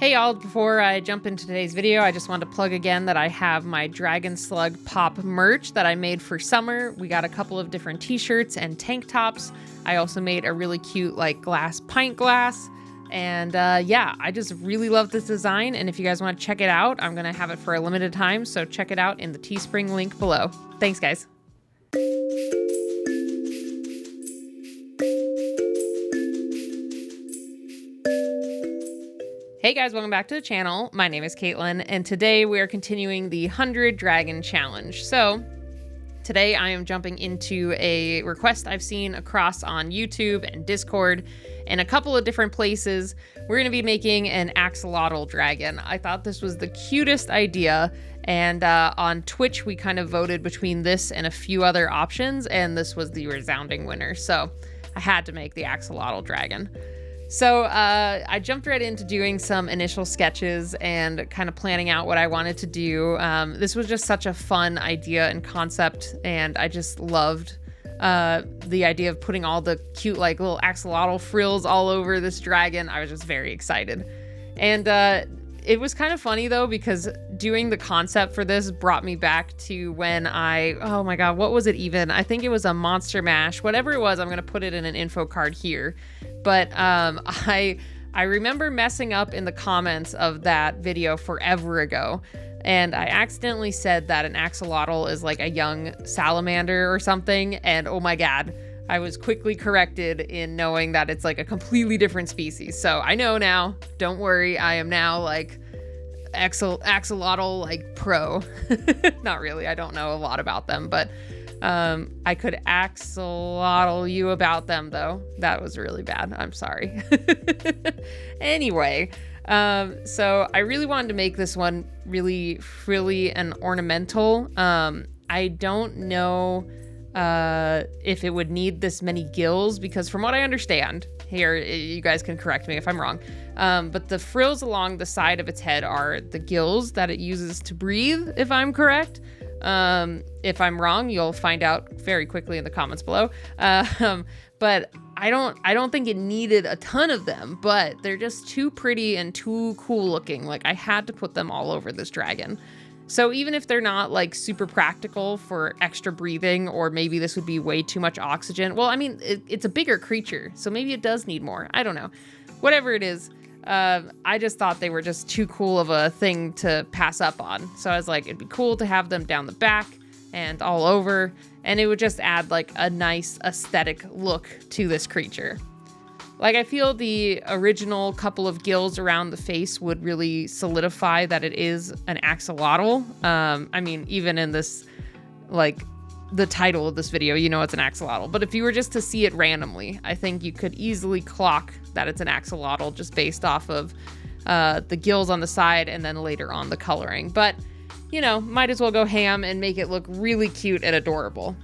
Hey y'all, before I jump into today's video, I just wanted to plug again that I have my Dragon Slug Pop merch that I made for summer. We got a couple of different t-shirts and tank tops. I also made a really cute pint glass. And yeah, I just really love this design. And if you guys want to check it out, I'm going to have it for a limited time. So check it out in the Teespring link below. Thanks, guys. Hey guys, welcome back to the channel. My name is Katelyn, and today we are continuing the 100 Dragon Challenge. So today I am jumping into a request I've seen across on YouTube and Discord and a couple of different places. We're going to be making an Axolotl Dragon. I thought this was the cutest idea, and on Twitch we kind of voted between this and a few other options, and this was the resounding winner. So I had to make the Axolotl Dragon. So I jumped right into doing some initial sketches and kind of planning out what I wanted to do. This was just such a fun idea and concept, and I just loved the idea of putting all the cute little axolotl frills all over this dragon. I was just very excited. And it was kind of funny though, because doing the concept for this brought me back to when oh my god, what was it even? I think it was a Monster Mash, whatever it was. I'm going to put it in an info card here. But I remember messing up in the comments of that video forever ago, and I accidentally said that an axolotl is like a young salamander or something, and oh my god, I was quickly corrected in knowing that it's like a completely different species. So I know now, don't worry, I am now like axolotl pro. Not really, I don't know a lot about them, but I could axolotl you about them though. That was really bad. I'm sorry. Anyway, so I really wanted to make this one really frilly and ornamental. I don't know if it would need this many gills, because from what I understand, here, you guys can correct me if I'm wrong, but the frills along the side of its head are the gills that it uses to breathe, if I'm correct. If I'm wrong, you'll find out very quickly in the comments below. But I don't think it needed a ton of them, but they're just too pretty and too cool looking. Like, I had to put them all over this dragon. So even if they're not like super practical for extra breathing, or maybe this would be way too much oxygen. Well, I mean, it's a bigger creature, so maybe it does need more. I don't know. Whatever it is. I just thought they were just too cool of a thing to pass up on. So I was like, it'd be cool to have them down the back and all over, and it would just add like a nice aesthetic look to this creature. Like, I feel the original couple of gills around the face would really solidify that it is an axolotl. I mean, even in this, like, the title of this video, you know it's an axolotl. But if you were just to see it randomly, I think you could easily clock that it's an axolotl just based off of the gills on the side and then later on the coloring. But, you know, might as well go ham and make it look really cute and adorable.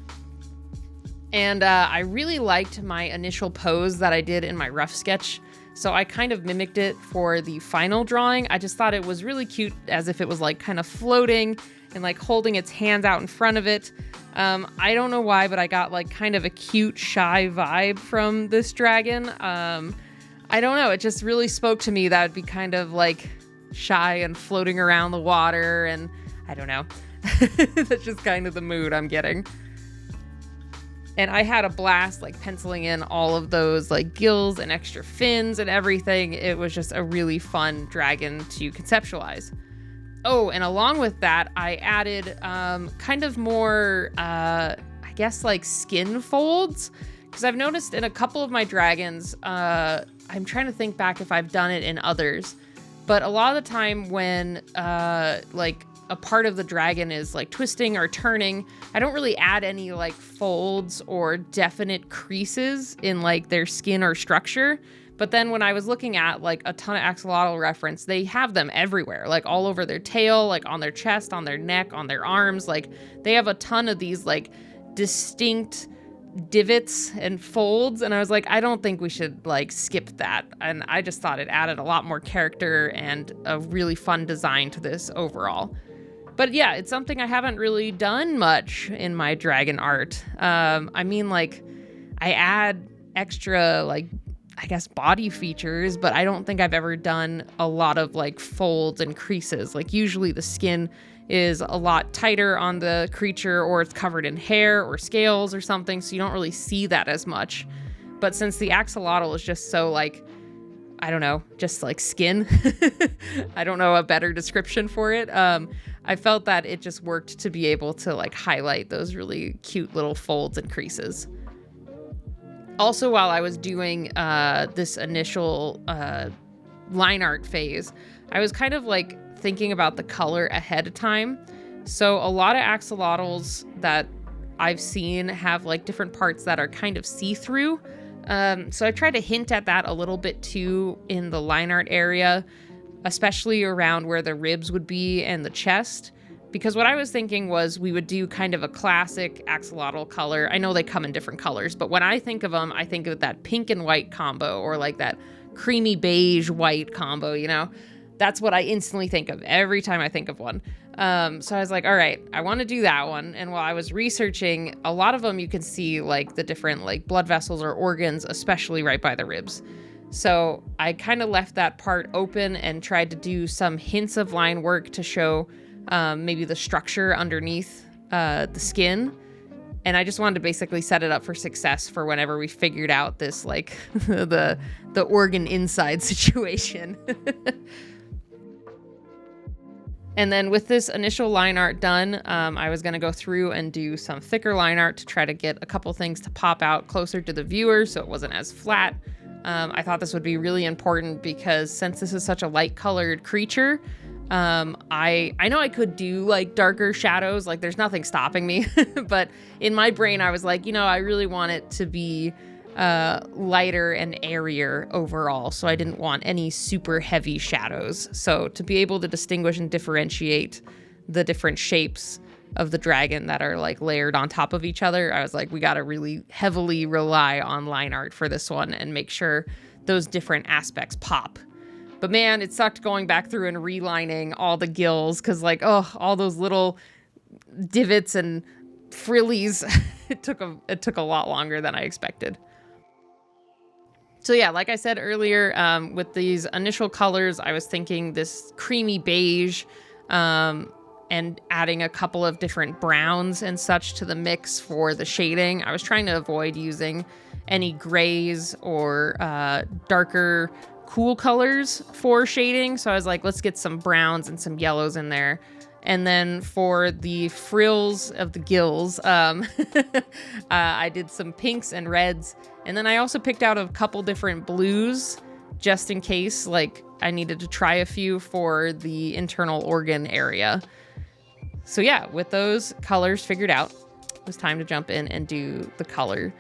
And I really liked my initial pose that I did in my rough sketch, so I kind of mimicked it for the final drawing. I just thought it was really cute, as if it was like kind of floating and like holding its hands out in front of it. I don't know why, but I got like kind of a cute, shy vibe from this dragon. I don't know, it just really spoke to me that it'd be kind of like shy and floating around the water, and I don't know. That's just kind of the mood I'm getting. And I had a blast like penciling in all of those like gills and extra fins and everything. It was just a really fun dragon to conceptualize. Oh, and along with that, I added kind of more, I guess, like skin folds. Because I've noticed in a couple of my dragons, I'm trying to think back if I've done it in others. But a lot of the time when like a part of the dragon is like twisting or turning, I don't really add any like folds or definite creases in like their skin or structure. But then when I was looking at like a ton of axolotl reference, they have them everywhere, like all over their tail, like on their chest, on their neck, on their arms. Like, they have a ton of these like distinct divots and folds, and I was like, I don't think we should like skip that. And I just thought it added a lot more character and a really fun design to this overall. But yeah, it's something I haven't really done much in my dragon art. I mean, like, I add extra like I guess, body features, but I don't think I've ever done a lot of like folds and creases. Like usually the skin is a lot tighter on the creature, or it's covered in hair or scales or something, so you don't really see that as much. But since the axolotl is just so like, I don't know, just like skin, I don't know a better description for it. I felt that it just worked to be able to like highlight those really cute little folds and creases. Also, while I was doing this initial line art phase, I was kind of like thinking about the color ahead of time. So a lot of axolotls that I've seen have like different parts that are kind of see-through. So I tried to hint at that a little bit too in the line art area, especially around where the ribs would be and the chest. Because what I was thinking was we would do kind of a classic axolotl color. I know they come in different colors, but when I think of them, I think of that pink and white combo, or like that creamy beige white combo, you know? That's what I instantly think of every time I think of one. So I was like, all right, I want to do that one. And while I was researching, a lot of them you can see like the different like blood vessels or organs, especially right by the ribs. So I kind of left that part open and tried to do some hints of line work to show maybe the structure underneath the skin. And I just wanted to basically set it up for success for whenever we figured out this like the organ inside situation. And then with this initial line art done, I was going to go through and do some thicker line art to try to get a couple things to pop out closer to the viewer so it wasn't as flat. I thought this would be really important because since this is such a light colored creature, I know I could do like darker shadows, like there's nothing stopping me, but in my brain I was like, you know, I really want it to be lighter and airier overall, so I didn't want any super heavy shadows. So to be able to distinguish and differentiate the different shapes of the dragon that are like layered on top of each other, I was like, we got to really heavily rely on line art for this one and make sure those different aspects pop. But man, it sucked going back through and relining all the gills, because like, oh, all those little divots and frillies, it took a lot longer than I expected. So yeah, like I said earlier, with these initial colors, I was thinking this creamy beige, and adding a couple of different browns and such to the mix for the shading. I was trying to avoid using any grays or darker cool colors for shading. So I was like, let's get some browns and some yellows in there. And then for the frills of the gills, I did some pinks and reds. And then I also picked out a couple different blues just in case, like I needed to try a few for the internal organ area. So yeah, with those colors figured out, it was time to jump in and do the color.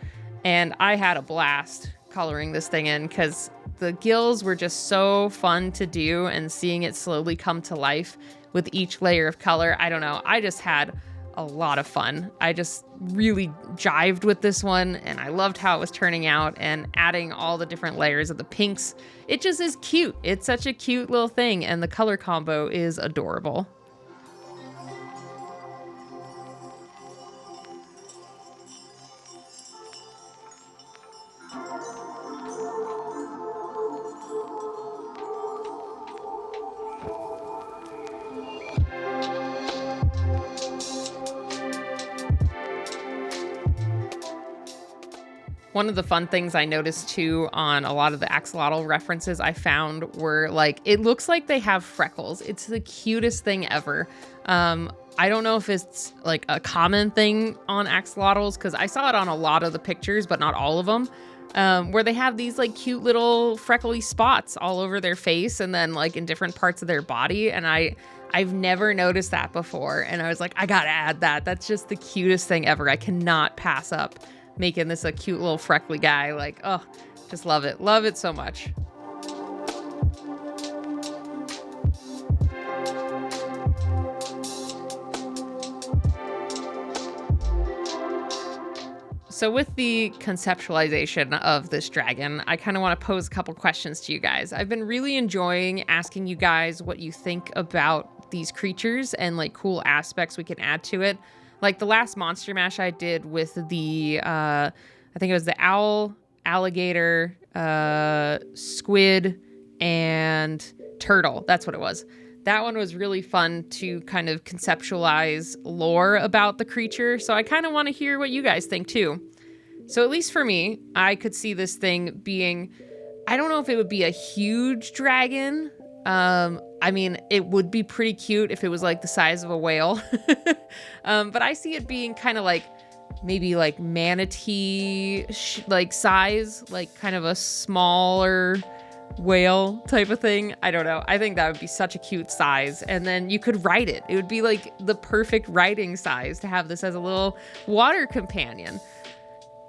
And I had a blast coloring this thing in because the gills were just so fun to do, and seeing it slowly come to life with each layer of color. I don't know. I just had a lot of fun. I just really jived with this one, and I loved how it was turning out, and adding all the different layers of the pinks. It just is cute. It's such a cute little thing, and the color combo is adorable. One of the fun things I noticed too on a lot of the axolotl references I found were like, it looks like they have freckles. It's the cutest thing ever. I don't know if it's like a common thing on axolotls, because I saw it on a lot of the pictures, but not all of them, where they have these like cute little freckly spots all over their face and then like in different parts of their body. And I've never noticed that before. And I was like, I gotta add that. That's just the cutest thing ever. I cannot pass up making this a cute little freckly guy. Like, oh, just love it. Love it so much. So with the conceptualization of this dragon, I kind of want to pose a couple questions to you guys. I've been really enjoying asking you guys what you think about these creatures and like cool aspects we can add to it. Like the last Monster Mash I did with the, I think it was the owl alligator, squid, and turtle. That's what it was. That one was really fun to kind of conceptualize lore about the creature. So I kind of want to hear what you guys think too. So at least for me, I could see this thing being, I don't know if it would be a huge dragon. I mean, it would be pretty cute if it was like the size of a whale. But I see it being kind of like maybe like manatee like size, like kind of a smaller whale type of thing. I don't know. I think that would be such a cute size. And then you could ride it. It would be like the perfect riding size to have this as a little water companion.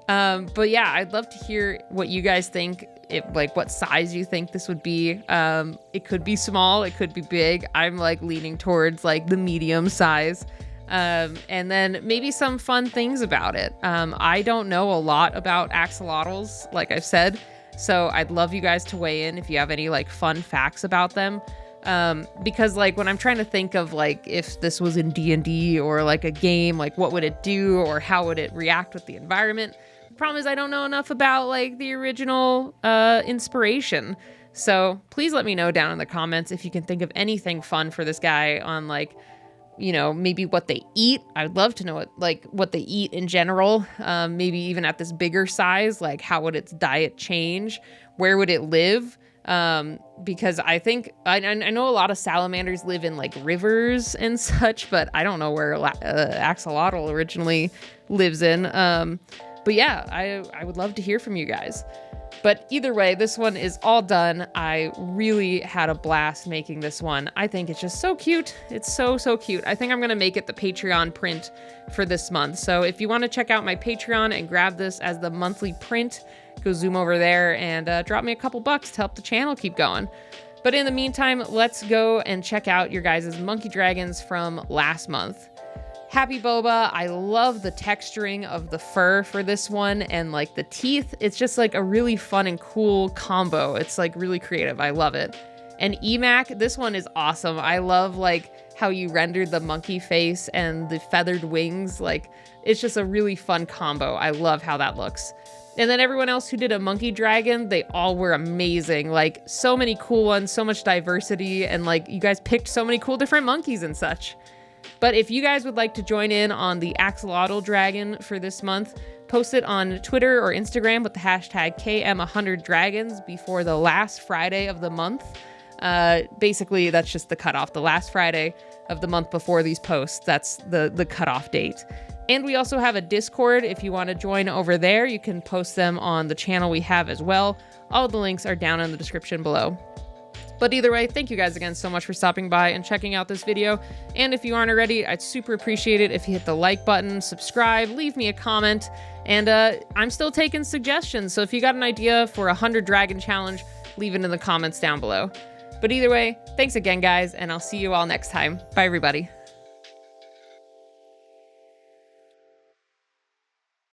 But yeah, I'd love to hear what you guys think. Like what size you think this would be. It could be small, it could be big. I'm like leaning towards like the medium size. And then maybe some fun things about it. I don't know a lot about axolotls, like I've said. So I'd love you guys to weigh in if you have any like fun facts about them. Because like when I'm trying to think of like if this was in D&D or like a game, like what would it do or how would it react with the environment? The problem is I don't know enough about like the original inspiration. So please let me know down in the comments if you can think of anything fun for this guy on like, you know, maybe what they eat. I'd love to know what they eat in general. Maybe even at this bigger size, like how would its diet change? Where would it live? Because I think, I know a lot of salamanders live in like rivers and such, but I don't know where axolotl originally lives in. But yeah, I would love to hear from you guys. But either way, this one is all done. I really had a blast making this one. I think it's just so cute. It's so cute. I think I'm going to make it the Patreon print for this month. So if you want to check out my Patreon and grab this as the monthly print, go zoom over there and drop me a couple bucks to help the channel keep going. But in the meantime, let's go and check out your guys' monkey dragons from last month. Happy Boba. I love the texturing of the fur for this one and like the teeth. It's just like a really fun and cool combo. It's like really creative. I love it. And Emac, this one is awesome. I love like how you rendered the monkey face and the feathered wings. Like it's just a really fun combo. I love how that looks. And then everyone else who did a monkey dragon, they all were amazing. Like so many cool ones, so much diversity, and like you guys picked so many cool different monkeys and such. But if you guys would like to join in on the Axolotl Dragon for this month, post it on Twitter or Instagram with the hashtag KM100Dragons before the last Friday of the month. Basically, that's just the cutoff. The last Friday of the month before these posts, that's the cutoff date. And we also have a Discord. If you want to join over there, you can post them on the channel we have as well. All the links are down in the description below. But either way, thank you guys again so much for stopping by and checking out this video. And if you aren't already, I'd super appreciate it if you hit the like button, subscribe, leave me a comment, and I'm still taking suggestions. So if you got an idea for a 100 Dragon challenge, leave it in the comments down below. But either way, thanks again, guys, and I'll see you all next time. Bye, everybody.